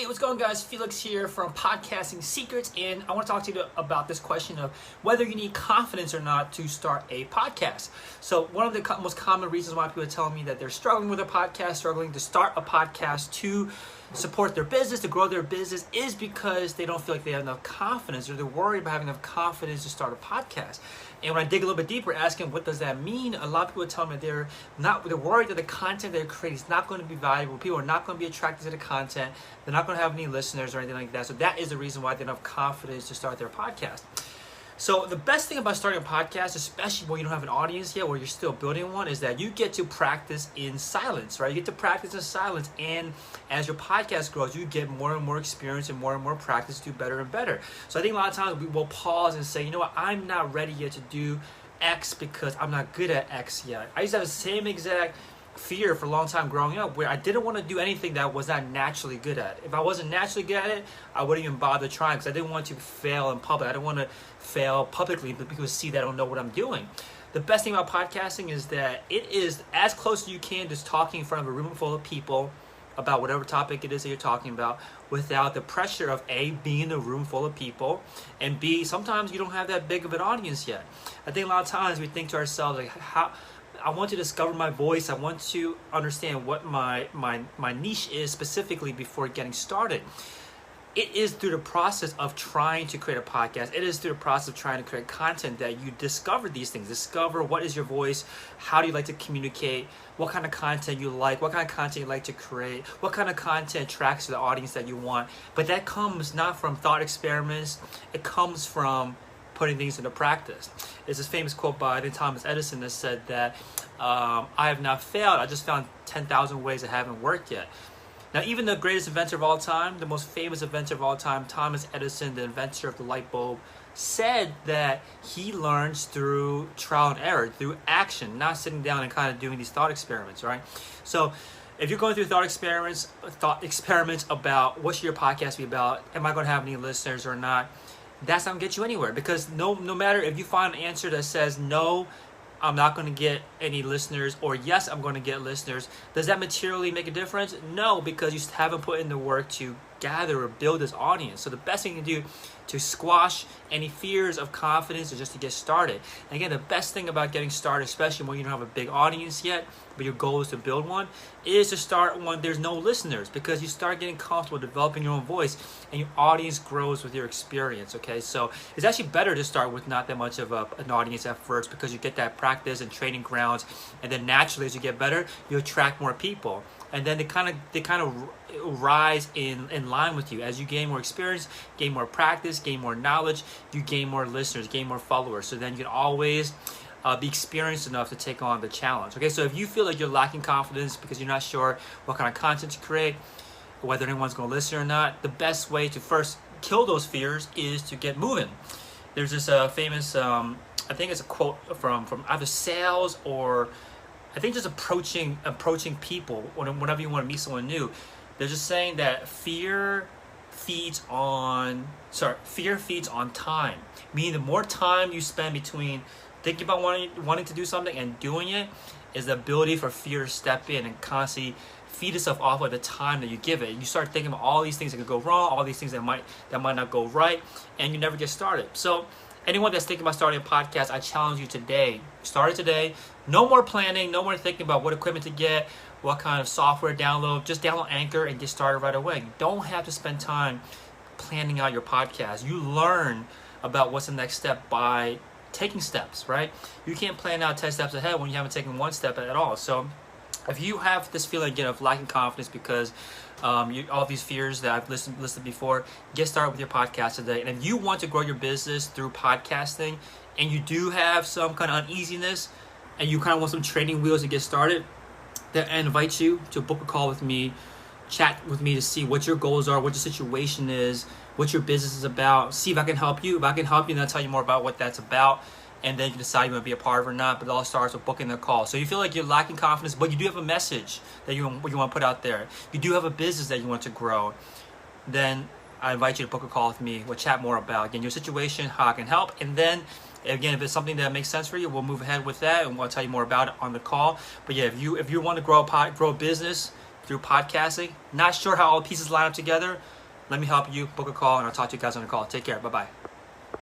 Hey, what's going on, guys? Felix here from Podcasting Secrets, and I want to talk to you about this question of whether you need confidence or not to start a podcast. So one of the most common reasons why people are telling me that they're struggling with a podcast, struggling to start a podcast to support their business, to grow their business, is because they don't feel like they have enough confidence, or they're worried about having enough confidence to start a podcast. And when I dig a little bit deeper, asking what does that mean, a lot of people tell me they're worried that the content they're creating is not going to be valuable. People are not going to be attracted to the content. They're not going to have any listeners or anything like that. So that is the reason why they don't have confidence to start their podcast. So the best thing about starting a podcast, especially when you don't have an audience yet, or you're still building one, is that you get to practice in silence, right? You get to practice in silence, and as your podcast grows, you get more and more experience and more practice to do better and better. So I think a lot of times we will pause and say, you know what, I'm not ready yet to do X because I'm not good at X yet. I used to have the same exact fear for a long time growing up, where I didn't want to do anything that I was not naturally good at. If I wasn't naturally good at it, I wouldn't even bother trying, because I didn't want to fail in public. I didn't want to fail publicly, but people see that I don't know what I'm doing. The best thing about podcasting is that it is as close as you can to talking in front of a room full of people about whatever topic it is that you're talking about, without the pressure of A, being in a room full of people, and B, sometimes you don't have that big of an audience yet. I think a lot of times we think to ourselves, like, I want to discover my voice. I want to understand what my niche is specifically before getting started. It is through the process of trying to create a podcast. It is through the process of trying to create content that you discover these things. Discover what is your voice, how do you like to communicate, what kind of content you like, what kind of content you like to create, what kind of content attracts the audience that you want. But that comes not from thought experiments. It comes from putting things into practice. There's this famous quote by, I think, Thomas Edison, that said that I have not failed, I just found 10,000 ways that haven't worked yet. Now, even the greatest inventor of all time, the most famous inventor of all time, Thomas Edison, the inventor of the light bulb, said that he learns through trial and error, through action, not sitting down and kind of doing these thought experiments, right? So if you're going through thought experiments about what should your podcast be about, am I going to have any listeners or not, that's not going to get you anywhere, because no matter if you find an answer that says no, I'm not going to get any listeners, or yes, I'm going to get listeners, does that materially make a difference? No, because you haven't put in the work to gather or build this audience. So the best thing you can do to squash any fears of confidence is just to get started. And again, the best thing about getting started, especially when you don't have a big audience yet, but your goal is to build one, is to start when there's no listeners, because you start getting comfortable developing your own voice and your audience grows with your experience, okay? So it's actually better to start with not that much of an audience at first, because you get that practice and training grounds, and then naturally as you get better, you attract more people. And then they kind of rise in line with you. As you gain more experience, gain more practice, gain more knowledge, you gain more listeners, gain more followers. So then you can always be experienced enough to take on the challenge. Okay, so if you feel like you're lacking confidence because you're not sure what kind of content to create, whether anyone's going to listen or not, the best way to first kill those fears is to get moving. There's this famous, I think it's a quote from either sales or I think just approaching people whenever you want to meet someone new. They're just saying that fear feeds on time. Meaning the more time you spend between thinking about wanting to do something and doing it, is the ability for fear to step in and constantly feed itself off of the time that you give it. You start thinking about all these things that could go wrong, all these things that might not go right, and you never get started. So anyone that's thinking about starting a podcast, I challenge you today. Start it today. No more planning, no more thinking about what equipment to get, what kind of software to download. Just download Anchor and get started right away. You don't have to spend time planning out your podcast. You learn about what's the next step by taking steps, right? You can't plan out 10 steps ahead when you haven't taken one step at all. So if you have this feeling again of lacking confidence because all these fears that I've listed before, get started with your podcast today. And if you want to grow your business through podcasting, and you do have some kind of uneasiness, and you kind of want some training wheels to get started, then I invite you to book a call with me, chat with me to see what your goals are, what your situation is, what your business is about, see if I can help you. If I can help you, then I'll tell you more about what that's about, and then you decide you want to be a part of it or not. But it all starts with booking the call. So you feel like you're lacking confidence, but you do have a message that you want to put out there. You do have a business that you want to grow. Then I invite you to book a call with me. We'll chat more about, again, your situation, how I can help. And then, again, if it's something that makes sense for you, we'll move ahead with that, and we'll tell you more about it on the call. But yeah, if you want to grow a business, through podcasting. Not sure how all the pieces line up together. Let me help you. Book a call, and I'll talk to you guys on the call. Take care. Bye-bye.